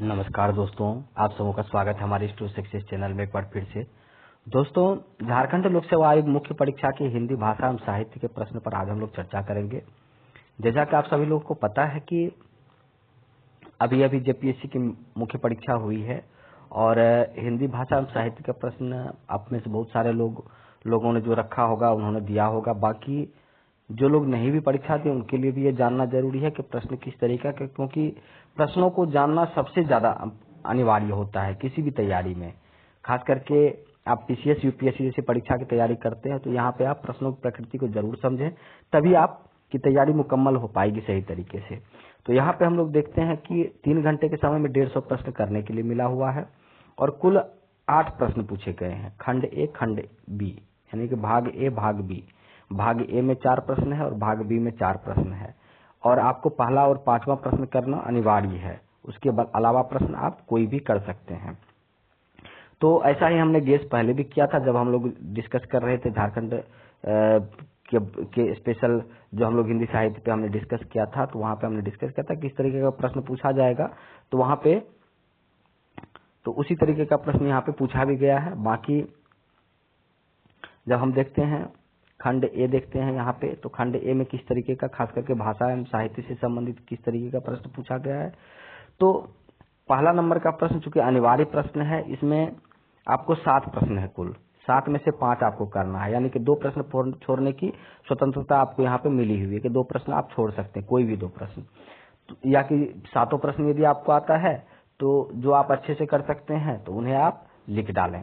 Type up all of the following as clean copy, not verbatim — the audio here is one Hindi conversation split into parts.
नमस्कार दोस्तों, आप सबों का स्वागत है हमारे स्टूडेंट सक्सेस चैनल में एक बार फिर से। दोस्तों, झारखंड लोक सेवा आयोग मुख्य परीक्षा की हिंदी भाषा एवं साहित्य के प्रश्न पर आज हम लोग चर्चा करेंगे। जैसा कि आप सभी लोगों को पता है कि अभी अभी जेपीएससी की मुख्य परीक्षा हुई है और हिंदी भाषा एवं साहित्य का प्रश्न आप में से बहुत सारे लोगों ने जो रखा होगा उन्होंने दिया होगा। बाकी जो लोग नहीं भी परीक्षा दी उनके लिए भी ये जानना जरूरी है कि प्रश्न किस तरीका का, क्योंकि प्रश्नों को जानना सबसे ज्यादा अनिवार्य होता है किसी भी तैयारी में। खास करके आप पीसीएस यूपीएससी जैसी परीक्षा की तैयारी करते हैं तो यहाँ पे आप प्रश्नों की प्रकृति को जरूर समझें, तभी आपकी तैयारी मुकम्मल हो पाएगी सही तरीके से। तो यहाँ पे हम लोग देखते हैं कि 3 घंटे के समय में 150 प्रश्न करने के लिए मिला हुआ है और कुल 8 प्रश्न पूछे गए हैं। खंड ए, खंड बी, यानी कि भाग ए, भाग बी। भाग ए में 4 प्रश्न है और भाग बी में 4 प्रश्न है और आपको पहला और 5वां प्रश्न करना अनिवार्य है। उसके अलावा प्रश्न आप कोई भी कर सकते हैं। तो ऐसा ही हमने गेस पहले भी किया था जब हम लोग डिस्कस कर रहे थे झारखंड के स्पेशल जो हम लोग हिंदी साहित्य पे हमने डिस्कस किया था। तो वहां पे हमने डिस्कस किया था किस तरीके का प्रश्न पूछा जाएगा। तो वहां पे तो उसी तरीके का प्रश्न यहाँ पे पूछा भी गया है। बाकी जब हम देखते हैं खंड ए देखते हैं यहाँ पे, तो खंड ए में किस तरीके का खास करके भाषा एवं साहित्य से संबंधित किस तरीके का प्रश्न पूछा गया है। तो पहला नंबर का प्रश्न चूंकि अनिवार्य प्रश्न है, इसमें आपको 7 प्रश्न है कुल। 7 में से 5 आपको करना है, यानी कि 2 प्रश्न छोड़ने की स्वतंत्रता आपको यहाँ पे मिली हुई है कि 2 प्रश्न आप छोड़ सकते हैं, कोई भी 2 प्रश्न, या कि 7 प्रश्न यदि आपको आता है तो जो आप अच्छे से कर सकते हैं तो उन्हें आप लिख डालें।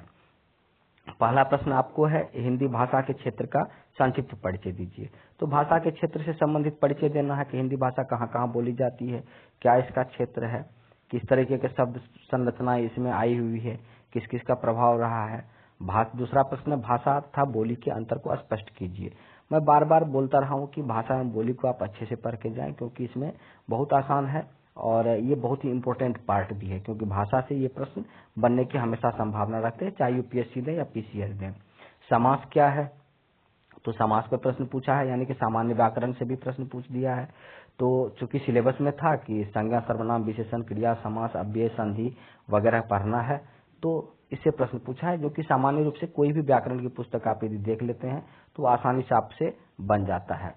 पहला प्रश्न आपको है हिंदी भाषा के क्षेत्र का संक्षिप्त परिचय दीजिए। तो भाषा के क्षेत्र से संबंधित परिचय देना है कि हिंदी भाषा कहाँ कहाँ बोली जाती है, क्या इसका क्षेत्र है, किस तरीके के शब्द संरचनाएं इसमें आई हुई है, किस किस का प्रभाव रहा है। दूसरा प्रश्न है भाषा तथा बोली के अंतर को स्पष्ट कीजिए। मैं बार बार बोलता रहा हूँ कि भाषा एवं बोली को आप अच्छे से पढ़ के जाएं, क्योंकि इसमें बहुत आसान है और ये बहुत ही इंपॉर्टेंट पार्ट भी है, क्योंकि भाषा से ये प्रश्न बनने की हमेशा संभावना रखते हैं, चाहे यूपीएससी दें या पीसीएस दें। समास क्या है, तो समास पर प्रश्न पूछा है, यानी कि सामान्य व्याकरण से भी प्रश्न पूछ दिया है। तो चूंकि सिलेबस में था कि संज्ञा, सर्वनाम, विशेषण, क्रिया, समास, अव्यय, संधि वगैरह पढ़ना है, तो इससे प्रश्न पूछा है, जो कि सामान्य रूप से कोई भी व्याकरण की पुस्तक आप यदि देख लेते हैं तो आसानी से आपसे बन जाता है।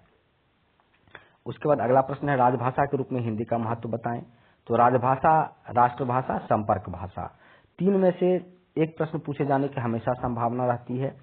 उसके बाद अगला प्रश्न है राजभाषा के रूप में हिंदी का महत्व बताएं। तो राजभाषा, राष्ट्रभाषा, संपर्क भाषा, 3 में से एक प्रश्न पूछे जाने की हमेशा संभावना रहती है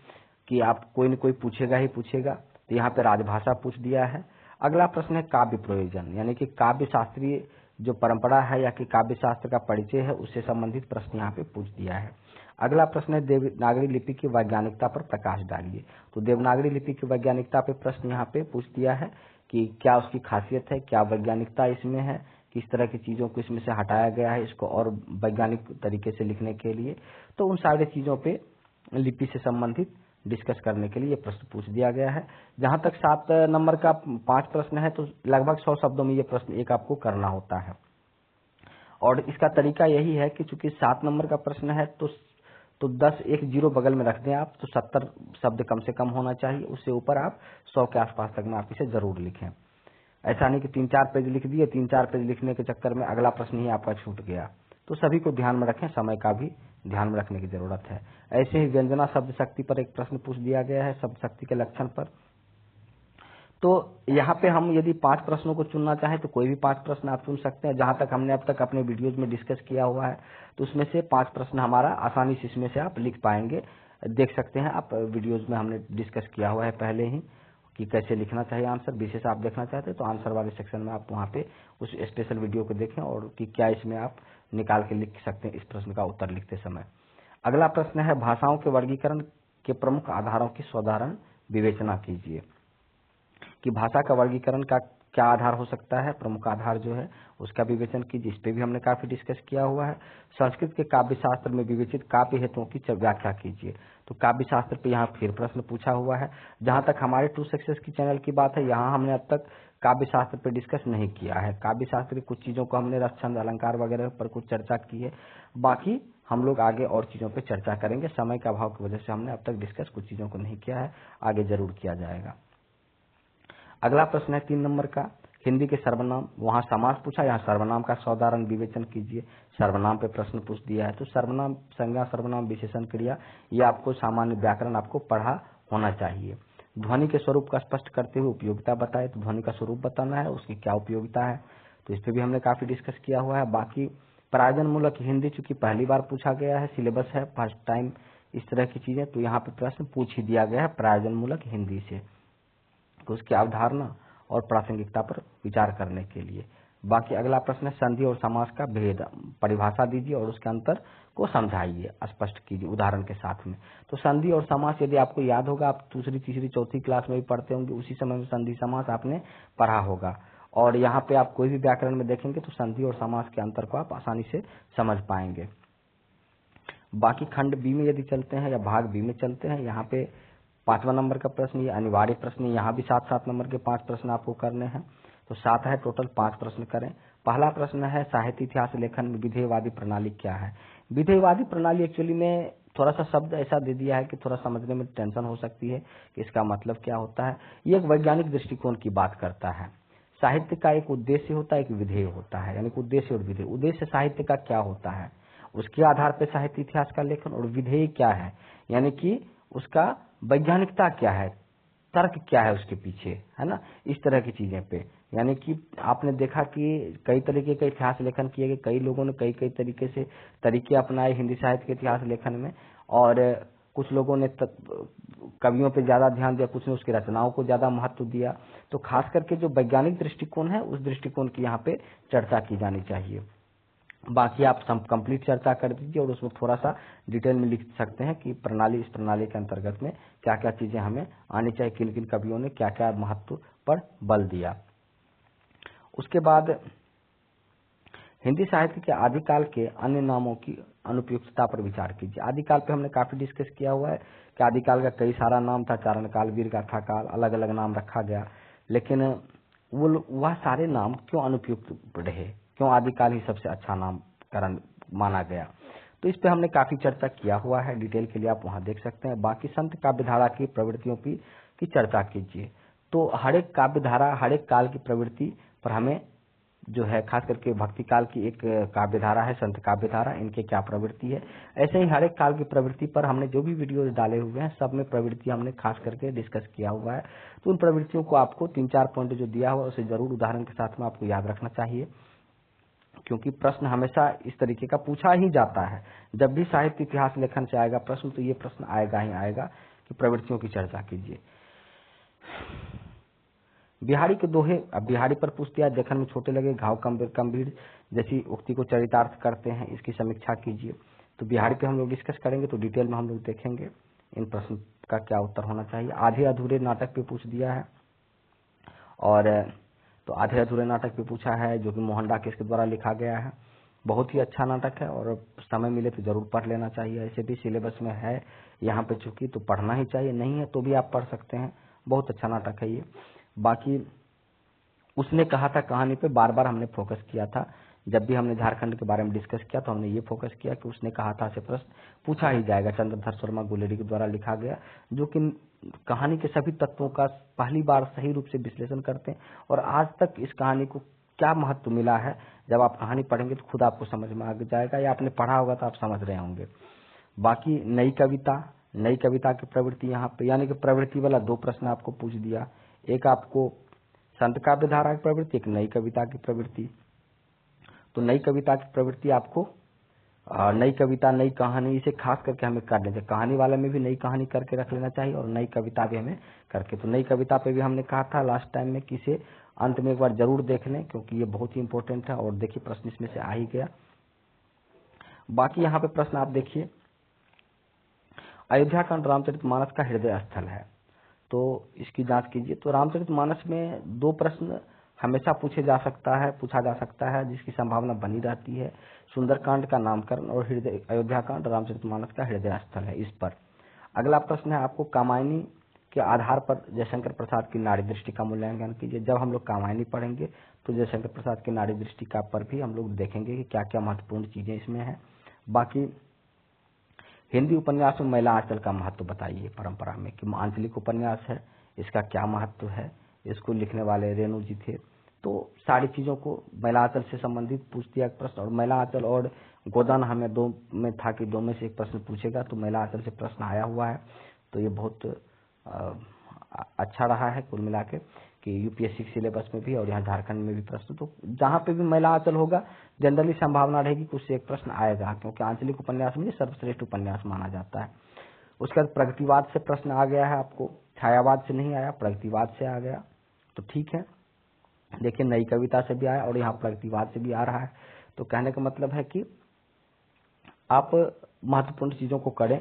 कि आप कोई न कोई पूछेगा ही पूछेगा। तो यहाँ पे राजभाषा पूछ दिया है। अगला प्रश्न है काव्य प्रयोजन, यानी कि काव्य शास्त्रीय जो परंपरा है या कि काव्य शास्त्र का परिचय है उससे संबंधित प्रश्न यहाँ पे पूछ दिया है। अगला प्रश्न है देवनागरी लिपि की वैज्ञानिकता पर प्रकाश डालिए। तो देवनागरी लिपि की वैज्ञानिकता पे प्रश्न यहाँ पे पूछ दिया है कि क्या उसकी खासियत है, क्या वैज्ञानिकता इसमें है, किस तरह की चीजों को इसमें से हटाया गया है इसको और वैज्ञानिक तरीके से लिखने के लिए। तो उन सारी चीजों पे लिपि से संबंधित डिस्कस करने के लिए ये प्रश्न पूछ दिया गया है। जहां तक 7 नंबर का 5 प्रश्न है, तो लगभग 100 शब्दों में ये प्रश्न एक आपको करना होता है और इसका तरीका यही है कि चूंकि 7 नंबर का प्रश्न है तो 10 एक जीरो बगल में रख दें आप, तो 70 शब्द कम से कम होना चाहिए। उससे ऊपर आप 100 के आसपास तक में आप इसे जरूर लिखें। ऐसा नहीं कि 3-4 पेज लिख दिए, 3-4 पेज लिखने के चक्कर में अगला प्रश्न ही आपका छूट गया। तो सभी को ध्यान में रखें, समय का भी ध्यान में रखने की जरूरत है। ऐसे ही व्यंजना शब्द शक्ति पर एक प्रश्न पूछ दिया गया है, शब्द शक्ति के लक्षण पर। तो यहाँ पे हम यदि 5 प्रश्नों को चुनना चाहें तो कोई भी 5 प्रश्न आप चुन सकते हैं। जहां तक हमने अब तक अपने वीडियोज में डिस्कस किया हुआ है तो उसमें से 5 प्रश्न हमारा आसानी से इसमें से आप लिख पाएंगे। देख सकते हैं आप, वीडियोज में हमने डिस्कस किया हुआ है पहले ही कि कैसे लिखना चाहिए आंसर। विशेष आप देखना चाहते हैं तो आंसर वाले सेक्शन में आप वहाँ पे उस स्पेशल वीडियो को देखें और कि क्या इसमें आप निकाल के लिख सकते हैं इस प्रश्न का उत्तर लिखते समय। अगला प्रश्न है भाषाओं के वर्गीकरण के प्रमुख आधारों की साधारण विवेचना कीजिए। कि भाषा का वर्गीकरण का क्या आधार हो सकता है, प्रमुख आधार जो है उसका विवेचन कीजिए। इस पे भी हमने काफी डिस्कस किया हुआ है। संस्कृत के काव्य शास्त्र में विवेचित काव्य हेतुओं की व्याख्या कीजिए। तो काव्य शास्त्र पे यहाँ फिर प्रश्न पूछा हुआ है। जहां तक हमारे टू सक्सेस की चैनल की बात है, यहाँ हमने अब तक काव्य शास्त्र पे डिस्कस नहीं किया है। काव्य शास्त्र की कुछ चीजों को हमने रस, छंद, अलंकार वगैरह पर कुछ चर्चा की है। बाकी हम लोग आगे और चीजों पे चर्चा करेंगे। समय के अभाव की वजह से हमने अब तक डिस्कस कुछ चीजों को नहीं किया है, आगे जरूर किया जाएगा। अगला प्रश्न है 3 नंबर का, हिंदी के सर्वनाम, वहाँ समास पूछा, यहाँ सर्वनाम का साधारण विवेचन कीजिए। सर्वनाम पे प्रश्न पूछ दिया है, तो सर्वनाम, संज्ञा, सर्वनाम, विशेषण, क्रिया, ये आपको सामान्य व्याकरण आपको पढ़ा होना चाहिए। ध्वनि के स्वरूप का स्पष्ट करते हुए उपयोगिता बताए, तो ध्वनि का स्वरूप बताना है, उसकी क्या उपयोगिता है, तो इस पर भी हमने काफी डिस्कस किया हुआ है। बाकी प्रयोजन मूलक हिंदी चूंकि पहली बार पूछा गया है, सिलेबस है फर्स्ट टाइम इस तरह की चीजें, तो यहाँ पे प्रश्न पूछ ही दिया गया है प्रयोजन मूलक हिंदी से, तो उसकी अवधारणा और प्रासंगिकता पर विचार करने के लिए। बाकी अगला प्रश्न है संधि और समास का भेद, परिभाषा दीजिए और उसके अंतर को समझाइए, स्पष्ट कीजिए उदाहरण के साथ में। तो संधि और समास यदि आपको याद होगा, आप दूसरी तीसरी चौथी क्लास में भी पढ़ते होंगे, उसी समय में संधि समास आपने पढ़ा होगा, और यहाँ पे आप कोई भी व्याकरण में देखेंगे तो संधि और समास के अंतर को आप आसानी से समझ पाएंगे। बाकी खंड बी में यदि चलते हैं या भाग बी में चलते हैं, यहाँ पे 5वां नंबर का प्रश्न, ये अनिवार्य प्रश्न, यहाँ भी 7-7 नंबर के 5 प्रश्न आपको करने हैं, तो 7 है टोटल, 5 प्रश्न करें। पहला प्रश्न है साहित्य इतिहास लेखन में विधेयवादी प्रणाली क्या है। विधेयवादी प्रणाली एक्चुअली में थोड़ा सा शब्द ऐसा दे दिया है कि थोड़ा समझने में टेंशन हो सकती है कि इसका मतलब क्या होता है। ये एक वैज्ञानिक दृष्टिकोण की बात करता है। साहित्य का एक उद्देश्य होता है, एक विधेय होता है, यानी कि उद्देश्य और विधेय। उद्देश्य साहित्य का क्या होता है, उसके आधार पर साहित्य इतिहास का लेखन, और विधेय क्या है, यानी कि उसका वैज्ञानिकता क्या है, तर्क क्या है उसके पीछे, है ना, इस तरह की चीजें पे। यानी कि आपने देखा कि कई तरीके का इतिहास लेखन किए गए, कई लोगों ने कई कई तरीके से तरीके अपनाए हिंदी साहित्य के इतिहास लेखन में, और कुछ लोगों ने कवियों पे ज्यादा ध्यान दिया, कुछ ने उसकी रचनाओं को ज्यादा महत्व दिया। तो खास करके जो वैज्ञानिक दृष्टिकोण है, उस दृष्टिकोण की यहाँ पे चर्चा की जानी चाहिए। बाकी आप कंप्लीट चर्चा कर दीजिए, और उसमें थोड़ा सा डिटेल में लिख सकते हैं कि प्रणाली, इस प्रणाली के अंतर्गत में क्या क्या चीजें हमें आनी चाहिए, किन किन कवियों ने क्या क्या महत्व पर बल दिया। उसके बाद हिंदी साहित्य के आदिकाल के अन्य नामों की अनुपयुक्तता पर विचार कीजिए। आदिकाल पे हमने काफी डिस्कस किया हुआ है कि आदिकाल का कई सारा नाम था, चारण काल, वीर गाथा काल, अलग अलग नाम रखा गया, लेकिन वह सारे नाम क्यों अनुपयुक्त रहे, क्यों आदिकाल ही सबसे अच्छा नामकरण माना गया, तो इस पे हमने काफी चर्चा किया हुआ है, डिटेल के लिए आप वहां देख सकते हैं। बाकी संत काव्यधारा की प्रवृत्तियों की चर्चा कीजिए। तो हर एक काव्यधारा, हर एक काल की प्रवृत्ति पर हमें जो है, खास करके भक्ति काल की एक काव्यधारा है संत काव्यधारा, इनके क्या प्रवृत्ति है, ऐसे ही हर एक काल की प्रवृत्ति पर हमने जो भी वीडियोज डाले हुए हैं, सब में प्रवृत्ति हमने खास करके डिस्कस किया हुआ है। तो उन प्रवृत्तियों को आपको 3-4 पॉइंट जो दिया हुआ है उसे जरूर उदाहरण के साथ में आपको याद रखना चाहिए, क्योंकि प्रश्न हमेशा इस तरीके का पूछा ही जाता है। जब भी साहित्य इतिहास लेखन से आएगा प्रश्न, तो ये प्रश्न आएगा ही आएगा कि प्रवृत्तियों की चर्चा कीजिए। बिहारी के दोहे, अब बिहारी पर पूछ दिया, देखने में छोटे लगे, घाव गंभीर जैसी उक्ति को चरितार्थ करते हैं, इसकी समीक्षा कीजिए। तो बिहारी पे हम लोग डिस्कस करेंगे, तो डिटेल में हम लोग देखेंगे इन प्रश्न का क्या उत्तर होना चाहिए। आधे अधूरे नाटक पे पूछ दिया है, और तो आधे अधूरे नाटक पे पूछा है, जो कि मोहन डाकेश के द्वारा लिखा गया है। बहुत ही अच्छा नाटक है, और समय मिले तो जरूर पढ़ लेना चाहिए। ऐसे भी सिलेबस में है यहाँ पे चूंकि, तो पढ़ना ही चाहिए, नहीं है तो भी आप पढ़ सकते हैं, बहुत अच्छा नाटक है ये। बाकी उसने कहा था कहानी पे बार बार हमने फोकस किया था, जब भी हमने झारखंड के बारे में डिस्कस किया तो हमने ये फोकस किया कि उसने कहा था से प्रश्न पूछा ही जाएगा। चंद्रधर शर्मा गुलेरी के द्वारा लिखा गया, जो कि कहानी के सभी तत्वों का पहली बार सही रूप से विश्लेषण करते हैं, और आज तक इस कहानी को क्या महत्व मिला है, जब आप कहानी पढ़ेंगे तो खुद आपको समझ में आ जाएगा, या आपने पढ़ा होगा तो आप समझ रहे होंगे। बाकी नई कविता की प्रवृत्ति यहाँ पे, यानी कि प्रवृत्ति वाला 2 प्रश्न आपको पूछ दिया, एक आपको संत काव्यधारा की प्रवृत्ति, एक नई कविता की प्रवृत्ति। तो नई कविता की प्रवृत्ति आपको नई कविता, नई कहानी, इसे खास करके हमें कर लेना चाहिए। कहानी वाले में भी नई कहानी करके रख लेना चाहिए, और नई कविता भी हमें करके। तो नई कविता पे भी हमने कहा था लास्ट टाइम में कि इसे अंत में एक बार जरूर देख लें, क्योंकि ये बहुत ही इंपॉर्टेंट है, और देखिए प्रश्न इसमें से आ ही गया। बाकी यहाँ पे प्रश्न आप देखिए, अयोध्या कांड रामचरितमानस का हृदय स्थल है, तो इसकी जांच कीजिए। तो रामचरितमानस में 2 प्रश्न हमेशा पूछा जा सकता है, जिसकी संभावना बनी रहती है। सुंदरकांड का नामकरण और अयोध्या कांड रामचरितमानस का हृदय स्थल है, इस पर। अगला प्रश्न है आपको कामायनी के आधार पर जयशंकर प्रसाद की नारी दृष्टि का मूल्यांकन कीजिए। जब हम लोग कामायनी पढ़ेंगे तो जयशंकर प्रसाद की नारी दृष्टि का पर भी हम लोग देखेंगे कि क्या क्या महत्वपूर्ण चीजें इसमें है। बाकी हिंदी उपन्यास में महिला आंचल का महत्व बताइए परंपरा में, कि आंचलिक उपन्यास है, इसका क्या महत्व है, इसको लिखने वाले रेणु जी थे। तो सारी चीजों को महिला आंचल से संबंधित पूछ दिया प्रश्न, और महिला आंचल और गोदान हमें दो में था कि दो में से एक प्रश्न पूछेगा, तो महिला आंचल से प्रश्न आया हुआ है। तो ये बहुत अच्छा रहा है कुल मिला के कि यूपीएससी सिलेबस में भी और यहाँ झारखंड में भी प्रश्न, तो जहाँ पे भी महिला आंचल होगा जनरली संभावना रहेगी कि उससे एक प्रश्न आएगा, क्योंकि आंचलिक उपन्यास में सर्वश्रेष्ठ उपन्यास माना जाता है। उसके बाद प्रगतिवाद से प्रश्न आ गया है आपको, छायावाद से नहीं आया, प्रगतिवाद से आ गया, तो ठीक है। देखिए नई कविता से भी आया और यहाँ प्रगतिवाद से भी आ रहा है। तो कहने का मतलब है कि आप महत्वपूर्ण चीजों को करें,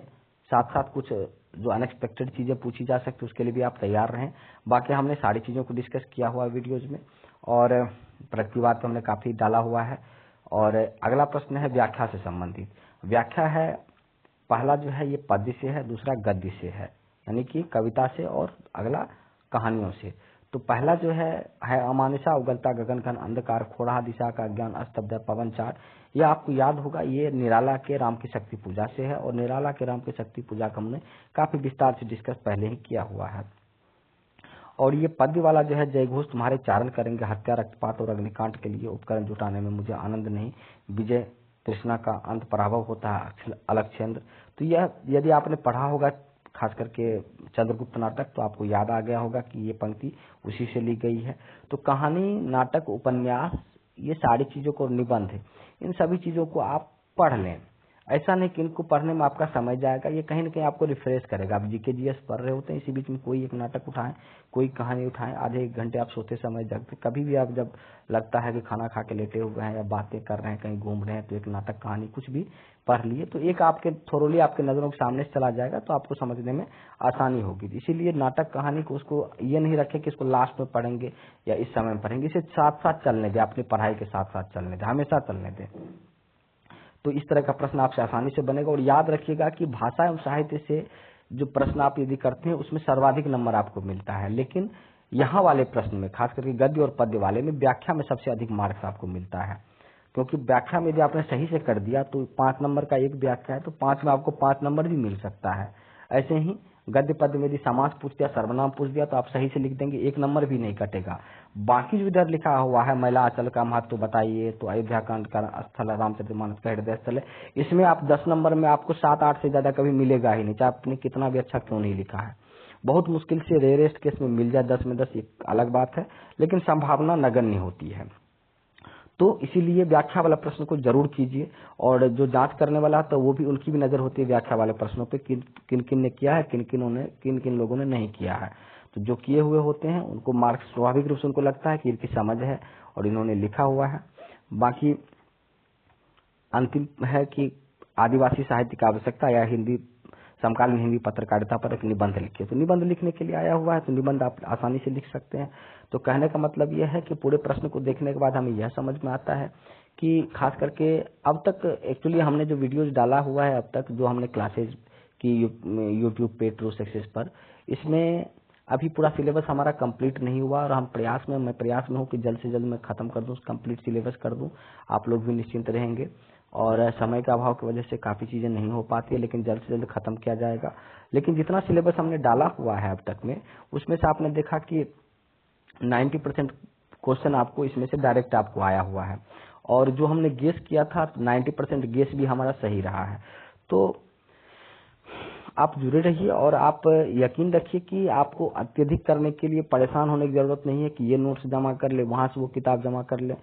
साथ साथ कुछ जो अनएक्सपेक्टेड चीजें पूछी जा सकती उसके लिए भी आप तैयार रहें। बाकी हमने सारी चीजों को डिस्कस किया हुआ है वीडियोज में, और प्रगतिवाद तो हमने काफी डाला हुआ है। और अगला प्रश्न है व्याख्या से संबंधित। व्याख्या है, पहला जो है ये पद्य से है, दूसरा गद्य से है, यानी कि कविता से, और अगला कहानियों से। तो पहला जो है अमानुषा उगलता गगन घन अंधकार खोड़ा दिशा का ज्ञान अस्तब्ध पवन चार। ये आपको याद होगा, ये निराला के राम की शक्ति पूजा से है, और निराला के राम की शक्ति पूजा का हमने काफी विस्तार से डिस्कस पहले ही किया हुआ है। और ये पद्य वाला जो है जय घोष तुम्हारे चारण करेंगे हत्या रक्तपात और अग्निकांड के लिए उपकरण जुटाने में मुझे आनंद नहीं, विजय कृष्णा का अंत पराभव होता है अलक्षेंद्र। तो यह यदि आपने पढ़ा होगा खास करके चंद्रगुप्त नाटक, तो आपको याद आ गया होगा कि ये पंक्ति उसी से ली गई है। तो कहानी, नाटक, उपन्यास, ये सारी चीजों को, निबंध, इन सभी चीजों को आप पढ़ लें। ऐसा नहीं कि इनको पढ़ने में आपका समय जाएगा, ये कहीं ना कहीं आपको रिफ्रेश करेगा। आप जीके जीएस पढ़ रहे होते हैं, इसी बीच में कोई एक नाटक उठाएं, कोई कहानी उठाएं, आधे एक घंटे आप सोते समय जगते, कभी भी आप जब लगता है कि खाना खा के लेटे हुए हैं या बातें कर रहे हैं, कहीं घूम रहे हैं, तो एक नाटक कहानी कुछ भी पढ़ लिए, तो एक आपके थोरोली आपके नजरों के सामने से चला जाएगा, तो आपको समझने में आसानी होगी। इसीलिए नाटक कहानी को उसको ये नहीं रखें कि इसको लास्ट में पढ़ेंगे या इस समय में पढ़ेंगे, इसे साथ साथ चलने दें, अपनी पढ़ाई के साथ साथ चलने दें, हमेशा चलने दें। तो इस तरह का प्रश्न आपसे आसानी से बनेगा। और याद रखिएगा कि भाषा एवं साहित्य से जो प्रश्न आप यदि करते हैं उसमें सर्वाधिक नंबर आपको मिलता है, लेकिन यहाँ वाले प्रश्न में, खास करके गद्य और पद्य वाले में, व्याख्या में सबसे अधिक मार्क्स आपको मिलता है। क्योंकि व्याख्या में यदि आपने सही से कर दिया तो 5 नंबर का एक व्याख्या है, तो 5 में आपको 5 नंबर भी मिल सकता है। ऐसे ही गद्य पद्य में यदि समास पूछ दिया, सर्वनाम पूछ दिया, तो आप सही से लिख देंगे, 1 नंबर भी नहीं कटेगा। बाकी जो इधर लिखा हुआ है महिला आंचल का महत्व बताइए, तो अयोध्या कांड का स्थल रामचरितमानस का हृदय स्थल है, इसमें आप 10 नंबर में आपको 7-8 से ज्यादा कभी मिलेगा ही नहीं, चाहे आपने कितना भी अच्छा क्यों नहीं लिखा है। बहुत मुश्किल से रेयरेस्ट केस में मिल जाए 10 में 10, एक अलग बात है, लेकिन संभावना नगण्य होती है। तो इसीलिए व्याख्या वाला प्रश्न को जरूर कीजिए, और जो जांच करने वाला तो वो भी, उनकी भी नजर होती है व्याख्या वाले प्रश्नों पे, किन किन ने किया है, किन किन लोगों ने नहीं किया है। तो जो किए हुए होते हैं उनको मार्क्स स्वाभाविक रूप से उनको लगता है कि इनकी समझ है और इन्होंने लिखा हुआ है। बाकी अंतिम है कि आदिवासी साहित्य की आवश्यकता या हिंदी समकालीन हिंदी पत्रकारिता पर एक निबंध लिखिए। तो निबंध लिखने के लिए आया हुआ है, तो निबंध आप आसानी से लिख सकते हैं। तो कहने का मतलब यह है कि पूरे प्रश्न को देखने के बाद हमें यह समझ में आता है कि खास करके अब तक एक्चुअली हमने जो वीडियोज डाला हुआ है, अब तक जो हमने क्लासेज की यूट्यूब पे ट्रू सक्सेस पर, इसमें अभी पूरा सिलेबस हमारा कंप्लीट नहीं हुआ, और मैं प्रयास में हूँ कि जल्द से जल्द मैं खत्म कर दूँ, कंप्लीट सिलेबस कर दूँ, आप लोग भी निश्चिंत रहेंगे। और समय के अभाव की वजह से काफी चीजें नहीं हो पाती है, लेकिन जल्द से जल्द खत्म किया जाएगा। लेकिन जितना सिलेबस हमने डाला हुआ है अब तक में, उसमें से आपने देखा कि 90% क्वेश्चन आपको इसमें से डायरेक्ट आपको आया हुआ है, और जो हमने गेस किया था 90% गेस भी हमारा सही रहा है। तो आप जुड़े रहिए, और आप यकीन रखिए कि आपको अत्यधिक करने के लिए परेशान होने की जरूरत नहीं है कि ये नोट्स जमा कर ले, वहां से वो किताब जमा कर ले,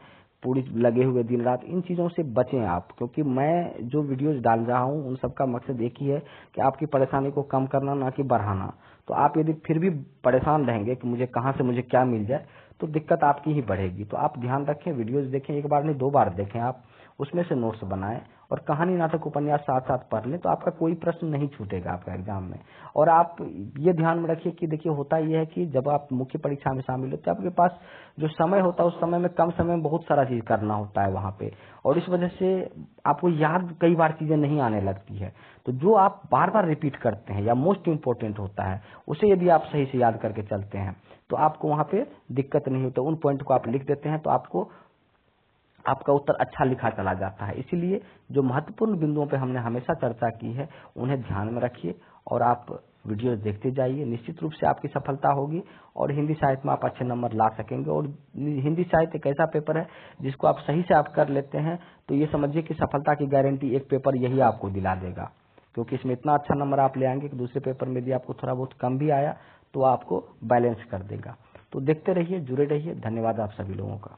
पूरी लगे हुए दिन रात, इन चीजों से बचें आप। क्योंकि मैं जो वीडियोस डाल रहा हूं उन सबका मकसद एक ही है कि आपकी परेशानी को कम करना, ना कि बढ़ाना। तो आप यदि फिर भी परेशान रहेंगे कि मुझे कहां से मुझे क्या मिल जाए, तो दिक्कत आपकी ही बढ़ेगी। तो आप ध्यान रखें, वीडियोज देखें, एक बार नहीं 2 बार देखें, आप उसमें से नोट्स बनाएं, और कहानी, नाटक, उपन्यास साथ साथ पढ़ लें, तो आपका कोई प्रश्न नहीं छूटेगा आपका एग्जाम में। और आप ये ध्यान में रखिए कि देखिए होता यह है कि जब आप मुख्य परीक्षा में शामिल होते हैं, आपके पास जो समय होता है उस समय में कम समय में बहुत सारा चीज करना होता है वहां पे, और इस वजह से आपको याद कई बार चीजें नहीं आने लगती है। तो जो आप बार बार रिपीट करते हैं या मोस्ट इंपोर्टेंट होता है, उसे यदि आप सही से याद करके चलते हैं तो आपको वहां पे दिक्कत नहीं होती। उन पॉइंट को आप लिख देते हैं तो आपका उत्तर अच्छा लिखा चला जाता है। इसीलिए जो महत्वपूर्ण बिंदुओं पे हमने हमेशा चर्चा की है उन्हें ध्यान में रखिए, और आप वीडियो देखते जाइए, निश्चित रूप से आपकी सफलता होगी और हिंदी साहित्य में आप अच्छे नंबर ला सकेंगे। और हिंदी साहित्य एक ऐसा पेपर है जिसको आप सही से आप कर लेते हैं तो ये समझिए कि सफलता की गारंटी एक पेपर यही आपको दिला देगा, क्योंकि इसमें इतना अच्छा नंबर आप ले आएंगे कि दूसरे पेपर में यदि आपको थोड़ा बहुत कम भी आया तो आपको बैलेंस कर देगा। तो देखते रहिए, जुड़े रहिए। धन्यवाद आप सभी लोगों का।